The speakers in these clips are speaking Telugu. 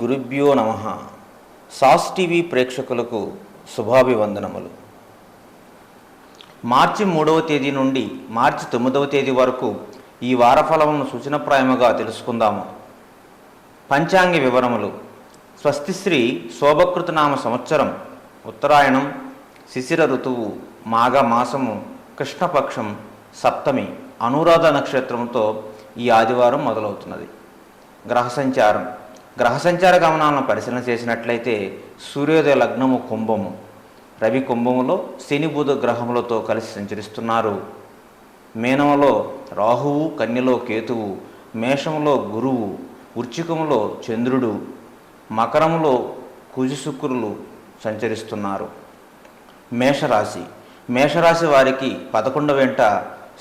గురుభ్యో నమః. సాస్ టీవీ ప్రేక్షకులకు శుభాభివందనములు. మార్చి 3వ తేదీ నుండి మార్చి 9వ తేదీ వరకు ఈ వారఫలములను సూచనప్రాయముగా తెలుసుకుందాము. పంచాంగ వివరములు. స్వస్తిశ్రీ శోభకృతనామ సంవత్సరం, ఉత్తరాయణం, శిశిర ఋతువు, మాఘ మాసము, కృష్ణపక్షం, సప్తమి, అనురాధ నక్షత్రంతో ఈ ఆదివారం మొదలవుతున్నది. గ్రహ సంచార గమనాలను పరిశీలన చేసినట్లయితే సూర్యోదయ లగ్నము కుంభము, రవి కుంభములో శని బుధ గ్రహములతో కలిసి సంచరిస్తున్నారు. మీనములో రాహువు, కన్యలో కేతువు, మేషములో గురువు, వృశ్చికములో చంద్రుడు, మకరములో కుజ శుక్రులు సంచరిస్తున్నారు. మేషరాశి వారికి 11 వెంట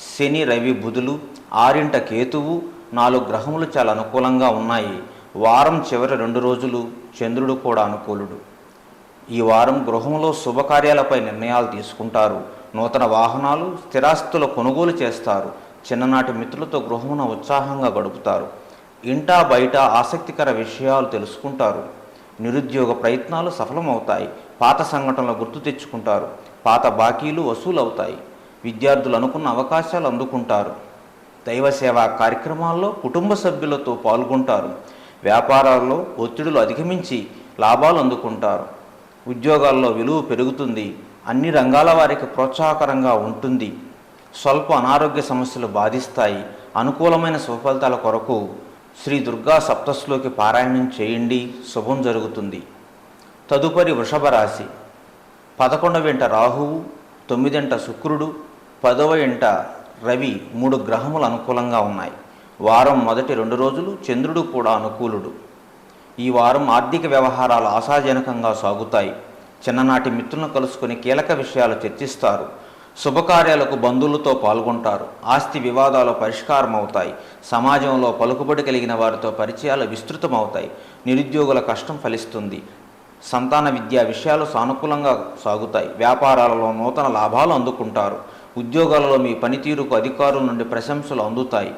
శని, రవి, బుధులు, 6 కేతువు, 4 గ్రహములు చాలా అనుకూలంగా ఉన్నాయి. వారం చివరి 2 రోజులు చంద్రుడు కూడా అనుకూలుడు. ఈ వారం గృహంలో శుభకార్యాలపై నిర్ణయాలు తీసుకుంటారు. నూతన వాహనాలు, స్థిరాస్తుల కొనుగోలు చేస్తారు. చిన్ననాటి మిత్రులతో గృహమున ఉత్సాహంగా గడుపుతారు. ఇంటా బయట ఆసక్తికర విషయాలు తెలుసుకుంటారు. నిరుద్యోగ ప్రయత్నాలు సఫలమవుతాయి. పాత సంఘటనలు గుర్తు తెచ్చుకుంటారు. పాత బాకీలు వసూలవుతాయి. విద్యార్థులు అనుకున్న అవకాశాలు అందుకుంటారు. దైవ సేవా కార్యక్రమాల్లో కుటుంబ సభ్యులతో పాల్గొంటారు. వ్యాపారాల్లో ఒత్తిడులు అధిగమించి లాభాలు అందుకుంటారు. ఉద్యోగాల్లో విలువ పెరుగుతుంది. అన్ని రంగాల వారికి ప్రోత్సాహకరంగా ఉంటుంది. స్వల్ప అనారోగ్య సమస్యలు బాధిస్తాయి. అనుకూలమైన శుభఫలితాల కొరకు శ్రీ దుర్గా సప్తశ్లోకి పారాయణం చేయండి, శుభం జరుగుతుంది. తదుపరి వృషభ రాశి. 11 వెంట రాహువు, 9 శుక్రుడు, 10 రవి, 3 గ్రహములు అనుకూలంగా ఉన్నాయి. వారం మొదటి 2 రోజులు చంద్రుడు కూడా అనుకూలుడు. ఈ వారం ఆర్థిక వ్యవహారాలు ఆశాజనకంగా సాగుతాయి. చిన్ననాటి మిత్రులను కలుసుకుని కీలక విషయాలు చర్చిస్తారు. శుభకార్యాలకు బంధువులతో పాల్గొంటారు. ఆస్తి వివాదాలు పరిష్కారం అవుతాయి. సమాజంలో పలుకుబడి కలిగిన వారితో పరిచయాలు విస్తృతమవుతాయి. నిరుద్యోగుల కష్టం ఫలిస్తుంది. సంతాన విద్యా విషయాలు సానుకూలంగా సాగుతాయి. వ్యాపారాలలో నూతన లాభాలు అందుకుంటారు. ఉద్యోగాలలో మీ పనితీరుకు అధికారుల నుండి ప్రశంసలు అందుతాయి.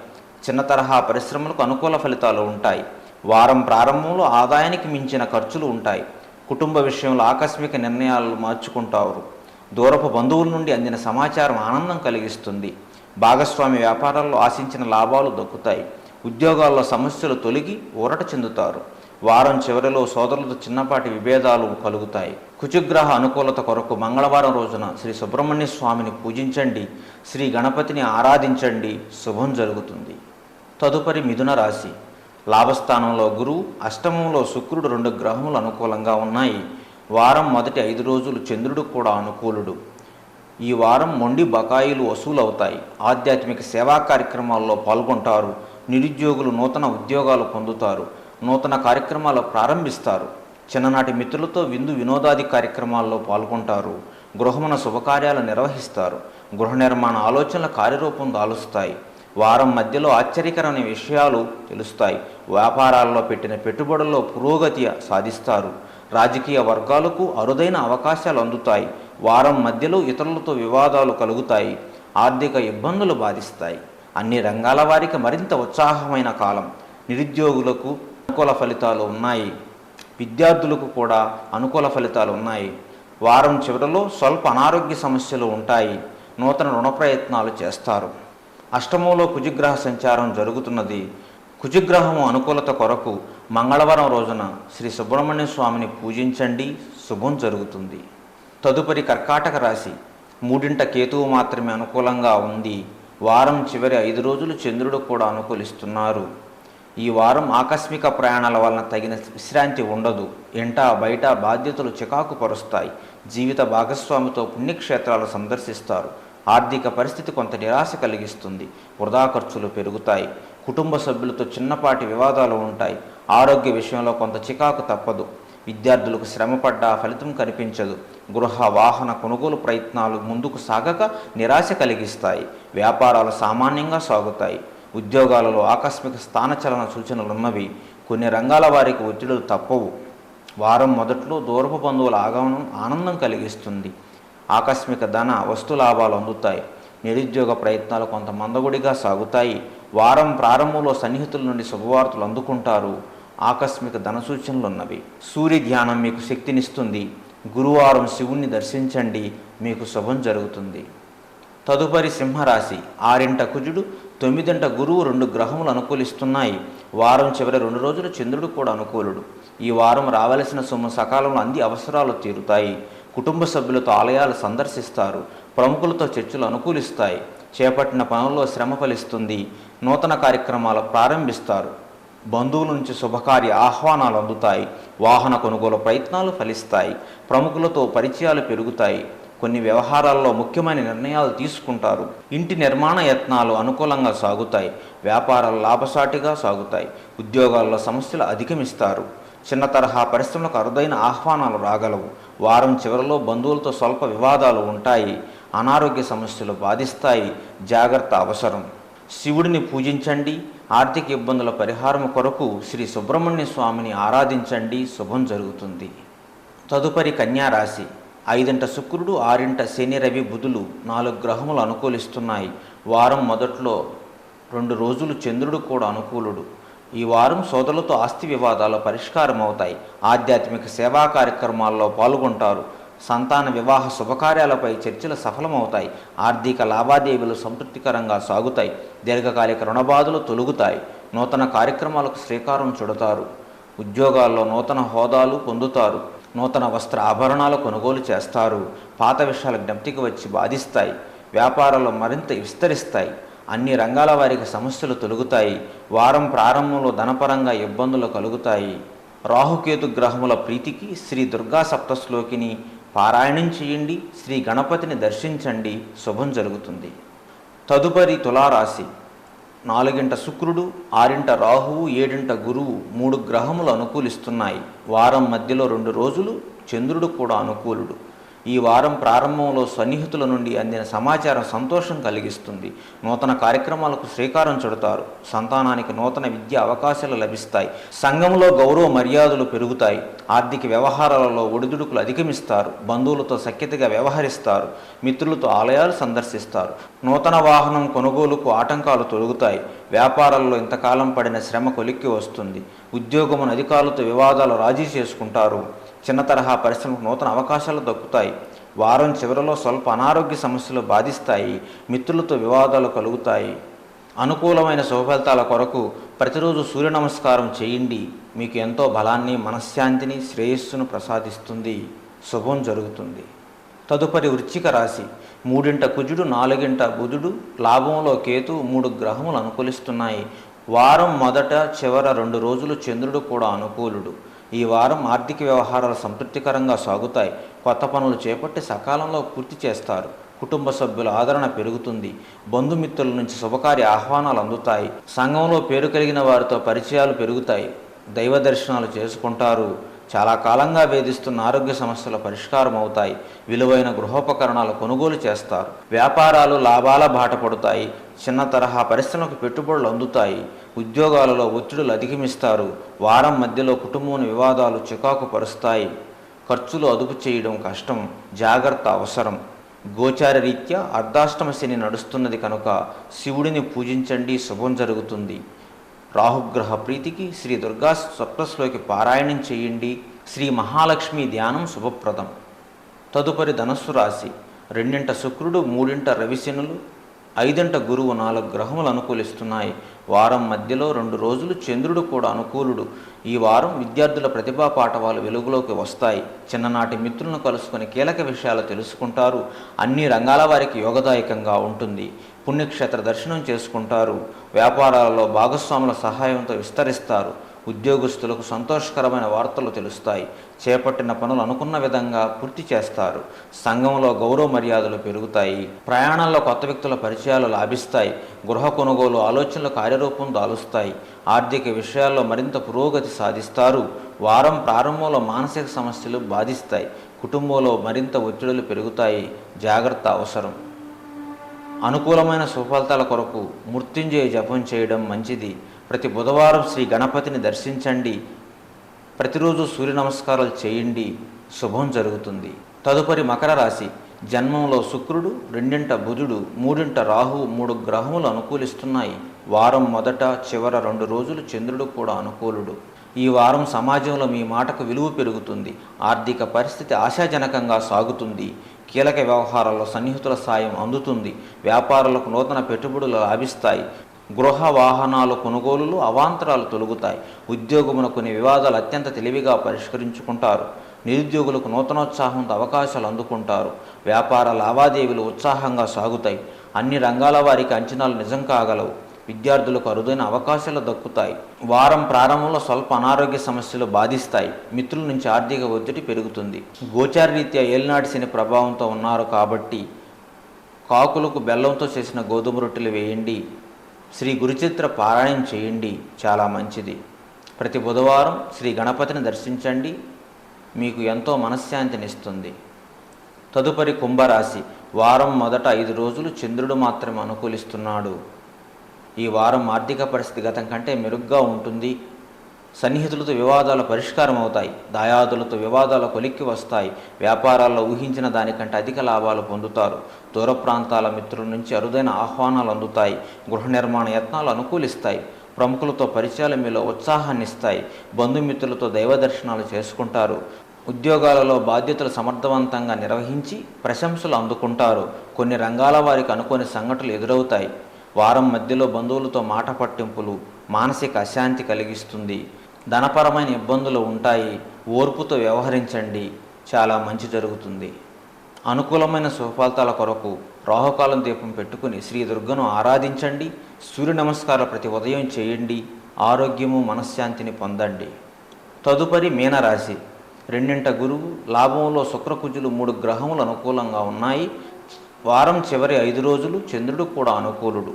చిన్న తరహా పరిశ్రమలకు అనుకూల ఫలితాలు ఉంటాయి. వారం ప్రారంభంలో ఆదాయానికి మించిన ఖర్చులు ఉంటాయి. కుటుంబ విషయంలో ఆకస్మిక నిర్ణయాలు మార్చుకుంటారు. దూరపు బంధువుల నుండి అందిన సమాచారం ఆనందం కలిగిస్తుంది. భాగస్వామి వ్యాపారాల్లో ఆశించిన లాభాలు దక్కుతాయి. ఉద్యోగాల్లో సమస్యలు తొలగి ఊరట చెందుతారు. వారం చివరిలో సోదరులతో చిన్నపాటి విభేదాలు కలుగుతాయి. కుజగ్రహ అనుకూలత కొరకు మంగళవారం రోజున శ్రీ సుబ్రహ్మణ్య స్వామిని పూజించండి. శ్రీ గణపతిని ఆరాధించండి, శుభం జరుగుతుంది. తదుపరి మిథున రాశి. లాభస్థానంలో గురువు, అష్టమంలో శుక్రుడు, 2 గ్రహములు అనుకూలంగా ఉన్నాయి. వారం మొదటి 5 రోజులు చంద్రుడు కూడా అనుకూలుడు. ఈ వారం మొండి బకాయిలు వసూలవుతాయి. ఆధ్యాత్మిక సేవా కార్యక్రమాల్లో పాల్గొంటారు. నిరుద్యోగులు నూతన ఉద్యోగాలు పొందుతారు. నూతన కార్యక్రమాలు ప్రారంభిస్తారు. చిన్ననాటి మిత్రులతో విందు వినోదాది కార్యక్రమాల్లో పాల్గొంటారు. గృహమున శుభకార్యాలు నిర్వహిస్తారు. గృహ నిర్మాణ ఆలోచనల కార్యరూపం దాలుస్తాయి. వారం మధ్యలో ఆశ్చర్యకరమైన విషయాలు తెలుస్తాయి. వ్యాపారాల్లో పెట్టిన పెట్టుబడుల్లో పురోగతి సాధిస్తారు. రాజకీయ వర్గాలకు అరుదైన అవకాశాలు అందుతాయి. వారం మధ్యలో ఇతరులతో వివాదాలు కలుగుతాయి. ఆర్థిక ఇబ్బందులు బాధిస్తాయి. అన్ని రంగాల వారికి మరింత ఉత్సాహమైన కాలం. నిరుద్యోగులకు అనుకూల ఫలితాలు ఉన్నాయి. విద్యార్థులకు కూడా అనుకూల ఫలితాలు ఉన్నాయి. వారం చివరిలో స్వల్ప అనారోగ్య సమస్యలు ఉంటాయి. నూతన రుణ ప్రయత్నాలు చేస్తారు. అష్టమంలో కుజగ్రహ సంచారం జరుగుతున్నది. కుజగ్రహము అనుకూలత కొరకు మంగళవారం రోజున శ్రీ సుబ్రహ్మణ్య స్వామిని పూజించండి, శుభం జరుగుతుంది. తదుపరి కర్కాటక రాశి. 3 కేతువు మాత్రమే అనుకూలంగా ఉంది. వారం చివరి 5 రోజులు చంద్రుడు కూడా అనుకూలిస్తున్నారు. ఈ వారం ఆకస్మిక ప్రయాణాల వలన తగిన విశ్రాంతి ఉండదు. ఇంటా బయట బాధ్యతలు చికాకు పరుస్తాయి. జీవిత భాగస్వామితో పుణ్యక్షేత్రాలు సందర్శిస్తారు. ఆర్థిక పరిస్థితి కొంత నిరాశ కలిగిస్తుంది. వృధా ఖర్చులు పెరుగుతాయి. కుటుంబ సభ్యులతో చిన్నపాటి వివాదాలు ఉంటాయి. ఆరోగ్య విషయంలో కొంత చికాకు తప్పదు. విద్యార్థులకు శ్రమపడ్డా ఫలితం కనిపించదు. గృహ వాహన కొనుగోలు ప్రయత్నాలు ముందుకు సాగక నిరాశ కలిగిస్తాయి. వ్యాపారాలు సామాన్యంగా సాగుతాయి. ఉద్యోగాలలో ఆకస్మిక స్థానచలన సూచనలున్నవి. కొన్ని రంగాల వారికి ఒత్తిడులు తప్పవు. వారం మొదట్లో దూరపు బంధువుల ఆగమనం ఆనందం కలిగిస్తుంది. ఆకస్మిక ధన వస్తు లాభాలు అందుతాయి. నిరుద్యోగ ప్రయత్నాలు కొంత మందగుడిగా సాగుతాయి. వారం ప్రారంభంలో సన్నిహితుల నుండి శుభవార్తలు అందుకుంటారు. ఆకస్మిక ధన సూచనలున్నవి. సూర్య ధ్యానం మీకు శక్తినిస్తుంది. గురువారం శివుణ్ణి దర్శించండి, మీకు శుభం జరుగుతుంది. తదుపరి సింహరాశి. 6 కుజుడు 9 గురువు 2 గ్రహములు అనుకూలిస్తున్నాయి. వారం చివరి 2 రోజులు చంద్రుడు కూడా అనుకూలుడు. ఈ వారం రావలసిన సొమ్ము సకాలంలో అంది అవసరాలు తీరుతాయి. కుటుంబ సభ్యులతో ఆలయాలు సందర్శిస్తారు. ప్రముఖులతో చర్చలు అనుకూలిస్తాయి. చేపట్టిన పనుల్లో శ్రమ ఫలిస్తుంది. నూతన కార్యక్రమాలు ప్రారంభిస్తారు. బంధువుల నుంచి శుభకార్య ఆహ్వానాలు అందుతాయి. వాహన కొనుగోలు ప్రయత్నాలు ఫలిస్తాయి. ప్రముఖులతో పరిచయాలు పెరుగుతాయి. కొన్ని వ్యవహారాల్లో ముఖ్యమైన నిర్ణయాలు తీసుకుంటారు. ఇంటి నిర్మాణ యత్నాలు అనుకూలంగా సాగుతాయి. వ్యాపారాలు లాభసాటిగా సాగుతాయి. ఉద్యోగాల్లో సమస్యలు అధిగమిస్తారు. చిన్న తరహా పరిశ్రమలకు అరుదైన ఆహ్వానాలు రాగలవు. వారం చివరిలో బంధువులతో స్వల్ప వివాదాలు ఉంటాయి. అనారోగ్య సమస్యలు బాధిస్తాయి. జాగ్రత్త అవసరం. శివుడిని పూజించండి. ఆర్థిక ఇబ్బందుల పరిహారం కొరకు శ్రీ సుబ్రహ్మణ్య స్వామిని ఆరాధించండి, శుభం జరుగుతుంది. తదుపరి కన్యారాశి. 5 శుక్రుడు 6 శని రవి బుధులు 4 గ్రహములు అనుకూలిస్తున్నాయి. వారం మొదట్లో 2 రోజులు చంద్రుడు కూడా అనుకూలుడు. ఈ వారం సోదరులతో ఆస్తి వివాదాలు పరిష్కారం అవుతాయి. ఆధ్యాత్మిక సేవా కార్యక్రమాల్లో పాల్గొంటారు. సంతాన వివాహ శుభకార్యాలపై చర్చలు సఫలమవుతాయి. ఆర్థిక లావాదేవీలు సంతృప్తికరంగా సాగుతాయి. దీర్ఘకాలిక రుణబాధలు తొలగుతాయి. నూతన కార్యక్రమాలకు శ్రీకారం చుడతారు. ఉద్యోగాల్లో నూతన హోదాలు పొందుతారు. నూతన వస్త్ర ఆభరణాలు కొనుగోలు చేస్తారు. పాత విషయాలు జ్ఞప్తికి వచ్చి బాధిస్తాయి. వ్యాపారాలు మరింత విస్తరిస్తాయి. అన్ని రంగాల వారికి సమస్యలు తొలగుతాయి. వారం ప్రారంభంలో ధనపరంగా ఇబ్బందులు కలుగుతాయి. రాహుకేతు గ్రహముల ప్రీతికి శ్రీ దుర్గా సప్తశ్లోకిని పారాయణం చేయండి. శ్రీ గణపతిని దర్శించండి, శుభం జరుగుతుంది. తదుపరి తులారాశి. 4 శుక్రుడు 6 రాహువు 7 గురువు 3 గ్రహములు అనుకూలిస్తున్నాయి. వారం మధ్యలో 2 రోజులు చంద్రుడు కూడా అనుకూలుడు. ఈ వారం ప్రారంభంలో సన్నిహితుల నుండి అందిన సమాచారం సంతోషం కలిగిస్తుంది. నూతన కార్యక్రమాలకు శ్రీకారం చుడతారు. సంతానానికి నూతన విద్యా అవకాశాలు లభిస్తాయి. సంఘంలో గౌరవ మర్యాదలు పెరుగుతాయి. ఆర్థిక వ్యవహారాలలో ఒడిదుడుకులు అధిగమిస్తారు. బంధువులతో సఖ్యతగా వ్యవహరిస్తారు. మిత్రులతో ఆలయాలు సందర్శిస్తారు. నూతన వాహనం కొనుగోలుకు ఆటంకాలు తొలగుతాయి. వ్యాపారాల్లో ఇంతకాలం పడిన శ్రమ కొలిక్కి వస్తుంది. ఉద్యోగమున అధికారులతో వివాదాలు రాజీ చేసుకుంటారు. చిన్న తరహా పరిశ్రమకు నూతన అవకాశాలు దక్కుతాయి. వారం చివరిలో స్వల్ప అనారోగ్య సమస్యలు బాధిస్తాయి. మిత్రులతో వివాదాలు కలుగుతాయి. అనుకూలమైన శుభఫలితాల కొరకు ప్రతిరోజు సూర్య నమస్కారం చేయండి. మీకు ఎంతో బలాన్ని, మనశ్శాంతిని, శ్రేయస్సును ప్రసాదిస్తుంది, శుభం జరుగుతుంది. తదుపరి వృశ్చిక రాశి. 3 కుజుడు 4 బుధుడు లాభంలో కేతు 3 గ్రహములు అనుకూలిస్తున్నాయి. వారం మొదట చివర 2 రోజులు చంద్రుడు కూడా అనుకూలుడు. ఈ వారం ఆర్థిక వ్యవహారాలు సంతృప్తికరంగా సాగుతాయి. కొత్త పనులు చేపట్టి సకాలంలో పూర్తి చేస్తారు. కుటుంబ సభ్యుల ఆదరణ పెరుగుతుంది. బంధుమిత్రుల నుంచి శుభకార్య ఆహ్వానాలు అందుతాయి. సంఘంలో పేరు కలిగిన వారితో పరిచయాలు పెరుగుతాయి. దైవ దర్శనాలు చేసుకుంటారు. చాలా కాలంగా వేధిస్తున్న ఆరోగ్య సమస్యల పరిష్కారం అవుతాయి. విలువైన గృహోపకరణాలు కొనుగోలు చేస్తారు. వ్యాపారాలు లాభాల బాట పడతాయి. చిన్న తరహా పరిశ్రమకు పెట్టుబడులు అందుతాయి. ఉద్యోగాలలో ఒత్తిడులు అధిగమిస్తారు. వారం మధ్యలో కుటుంబం వివాదాలు చికాకు పరుస్తాయి. ఖర్చులు అదుపు చేయడం కష్టం, జాగ్రత్త అవసరం. గోచార రీత్యా అర్ధాష్టమ శని నడుస్తున్నది కనుక శివుడిని పూజించండి, శుభం జరుగుతుంది. రాహుగ్రహ ప్రీతికి శ్రీ దుర్గా సప్తశ్లోకి పారాయణం చేయండి. శ్రీ మహాలక్ష్మి ధ్యానం శుభప్రదం. తదుపరి ధనస్సు రాశి. 2 శుక్రుడు 3 రవిశనులు 5 గురువు 4 గ్రహములు అనుకూలిస్తున్నాయి. వారం మధ్యలో 2 రోజులు చంద్రుడు కూడా అనుకూలుడు. ఈ వారం విద్యార్థుల ప్రతిభా పాఠవాలు వెలుగులోకి వస్తాయి. చిన్ననాటి మిత్రులను కలుసుకొని కీలక విషయాలు తెలుసుకుంటారు. అన్ని రంగాల వారికి యోగదాయకంగా ఉంటుంది. పుణ్యక్షేత్ర దర్శనం చేసుకుంటారు. వ్యాపారాలలో భాగస్వాముల సహాయంతో విస్తరిస్తారు. ఉద్యోగస్తులకు సంతోషకరమైన వార్తలు తెలుస్తాయి. చేపట్టిన పనులు అనుకున్న విధంగా పూర్తి చేస్తారు. సంఘంలో గౌరవ మర్యాదలు పెరుగుతాయి. ప్రయాణాల్లో కొత్త వ్యక్తుల పరిచయాలు లాభిస్తాయి. గృహ కొనుగోలు ఆలోచనలు కార్యరూపం దాలుస్తాయి. ఆర్థిక విషయాల్లో మరింత పురోగతి సాధిస్తారు. వారం ప్రారంభంలో మానసిక సమస్యలు బాధిస్తాయి. కుటుంబంలో మరింత ఒత్తిడులు పెరుగుతాయి, జాగ్రత్త అవసరం. అనుకూలమైన సుఫలితాల కొరకు మృత్యుంజయ జపం చేయడం మంచిది. ప్రతి బుధవారం శ్రీ గణపతిని దర్శించండి. ప్రతిరోజు సూర్య నమస్కారాలు చేయండి, శుభం జరుగుతుంది. తదుపరి మకర రాశి. జన్మంలో శుక్రుడు, 2 బుధుడు, 3 రాహువు 3 గ్రహములు అనుకూలిస్తున్నాయి. వారం మొదట చివర 2 రోజులు చంద్రుడు కూడా అనుకూలుడు. ఈ వారం సమాజంలో మీ మాటకు విలువ పెరుగుతుంది. ఆర్థిక పరిస్థితి ఆశాజనకంగా సాగుతుంది. కీలక వ్యవహారాల్లో సన్నిహితుల సాయం అందుతుంది. వ్యాపారులకు నూతన పెట్టుబడులు లాభిస్తాయి. గృహ వాహనాలు కొనుగోలులు అవాంతరాలు తొలగుతాయి. ఉద్యోగమున కొన్ని వివాదాలు అత్యంత తెలివిగా పరిష్కరించుకుంటారు. నిరుద్యోగులకు నూతనోత్సాహంతో అవకాశాలు అందుకుంటారు. వ్యాపార లావాదేవీలు ఉత్సాహంగా సాగుతాయి. అన్ని రంగాల వారికి అంచనాలు నిజం కాగలవు. విద్యార్థులకు అరుదైన అవకాశాలు దక్కుతాయి. వారం ప్రారంభంలో స్వల్ప అనారోగ్య సమస్యలు బాధిస్తాయి. మిత్రుల నుంచి ఆర్థిక ఒత్తిడి పెరుగుతుంది. గోచారరీత్యా ఏలినాటి శని ప్రభావంతో ఉన్నారు కాబట్టి కాకులకు బెల్లంతో చేసిన గోధుమ రొట్టెలు వేయండి. శ్రీ గురుచిత్ర పారాయణం చేయండి, చాలా మంచిది. ప్రతి బుధవారం శ్రీ గణపతిని దర్శించండి, మీకు ఎంతో మనశ్శాంతినిస్తుంది. తదుపరి కుంభరాశి. వారం మొదట 5 రోజులు చంద్రుడు మాత్రమే అనుకూలిస్తున్నాడు. ఈ వారం ఆర్థిక పరిస్థితి గతం కంటే మెరుగ్గా ఉంటుంది. సన్నిహితులతో వివాదాలు పరిష్కారం అవుతాయి. దాయాదులతో వివాదాలు కొలిక్కి వస్తాయి. వ్యాపారాల్లో ఊహించిన దానికంటే అధిక లాభాలు పొందుతారు. దూర ప్రాంతాల మిత్రుల నుంచి అరుదైన ఆహ్వానాలు అందుతాయి. గృహ నిర్మాణ యత్నాలు అనుకూలిస్తాయి. ప్రముఖులతో పరిచయాలు మీలో ఉత్సాహాన్ని ఇస్తాయి. బంధుమిత్రులతో దైవ దర్శనాలు చేసుకుంటారు. ఉద్యోగాలలో బాధ్యతలు సమర్థవంతంగా నిర్వహించి ప్రశంసలు అందుకుంటారు. కొన్ని రంగాల వారికి అనుకోని సంఘటనలు ఎదురవుతాయి. వారం మధ్యలో బంధువులతో మాట పట్టింపులు మానసిక అశాంతి కలిగిస్తుంది. ధనపరమైన ఇబ్బందులు ఉంటాయి. ఓర్పుతో వ్యవహరించండి, చాలా మంచి జరుగుతుంది. అనుకూలమైన శుభఫలితాల కొరకు రాహుకాలం దీపం పెట్టుకుని శ్రీ దుర్గను ఆరాధించండి. సూర్య నమస్కారాలు ప్రతి ఉదయం చేయండి. ఆరోగ్యము మనశ్శాంతిని పొందండి. తదుపరి మీనరాశి. 2వ గురువు, లాభంలో శుక్రకుజులు 3 గ్రహములు అనుకూలంగా ఉన్నాయి. వారం చివరి 5 రోజులు చంద్రుడు కూడా అనుకూలుడు.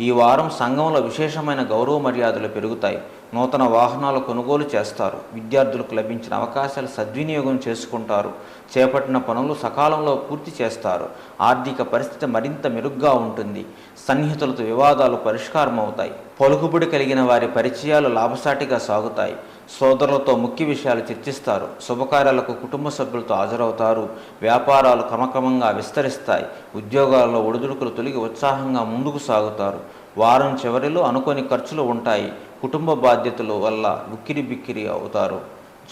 ఈ వారం సంఘంలో విశేషమైన గౌరవ మర్యాదలు పెరుగుతాయి. నూతన వాహనాలు కొనుగోలు చేస్తారు. విద్యార్థులకు లభించిన అవకాశాలు సద్వినియోగం చేసుకుంటారు. చేపట్టిన పనులు సకాలంలో పూర్తి చేస్తారు. ఆర్థిక పరిస్థితి మరింత మెరుగ్గా ఉంటుంది. సన్నిహితులతో వివాదాలు పరిష్కారం అవుతాయి. పలుకుబడి కలిగిన వారి పరిచయాలు లాభసాటిగా సాగుతాయి. సోదరులతో ముఖ్య విషయాలు చర్చిస్తారు. శుభకార్యాలకు కుటుంబ సభ్యులతో హాజరవుతారు. వ్యాపారాలు క్రమక్రమంగా విస్తరిస్తాయి. ఉద్యోగాల్లో ఒడిదుడుకులు తొలగి ఉత్సాహంగా ముందుకు సాగుతారు. వారం చివరిలో అనుకోని ఖర్చులు ఉంటాయి. కుటుంబ బాధ్యతల వల్ల ఉక్కిరి బిక్కిరి అవుతారు.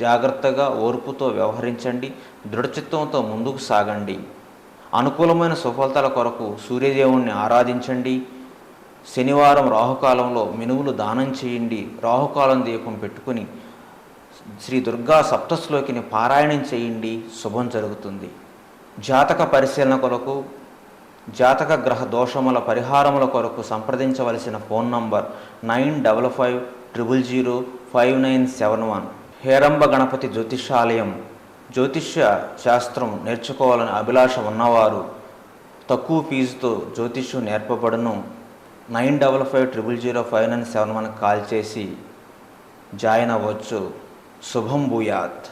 జాగ్రత్తగా ఓర్పుతో వ్యవహరించండి. దృఢచిత్తంతో ముందుకు సాగండి. అనుకూలమైన సుఫలితాల కొరకు సూర్యదేవుణ్ణి ఆరాధించండి. శనివారం రాహుకాలంలో మినువులు దానం చేయండి. రాహుకాలం దీపం పెట్టుకుని శ్రీ దుర్గా సప్తశ్లోకిని పారాయణం చేయండి, శుభం జరుగుతుంది. జాతక పరిశీలన కొరకు, జాతక గ్రహ దోషముల పరిహారముల కొరకు సంప్రదించవలసిన ఫోన్ నంబర్ 9500005971. హేరంబ గణపతి జ్యోతిషాలయం. జ్యోతిష్య శాస్త్రం నేర్చుకోవాలని అభిలాష ఉన్నవారు తక్కువ ఫీజుతో జ్యోతిష్యం నేర్పబడును. 9500005971 కాల్ చేసి జాయిన్ అవ్వచ్చు. శుభం భూయాత్.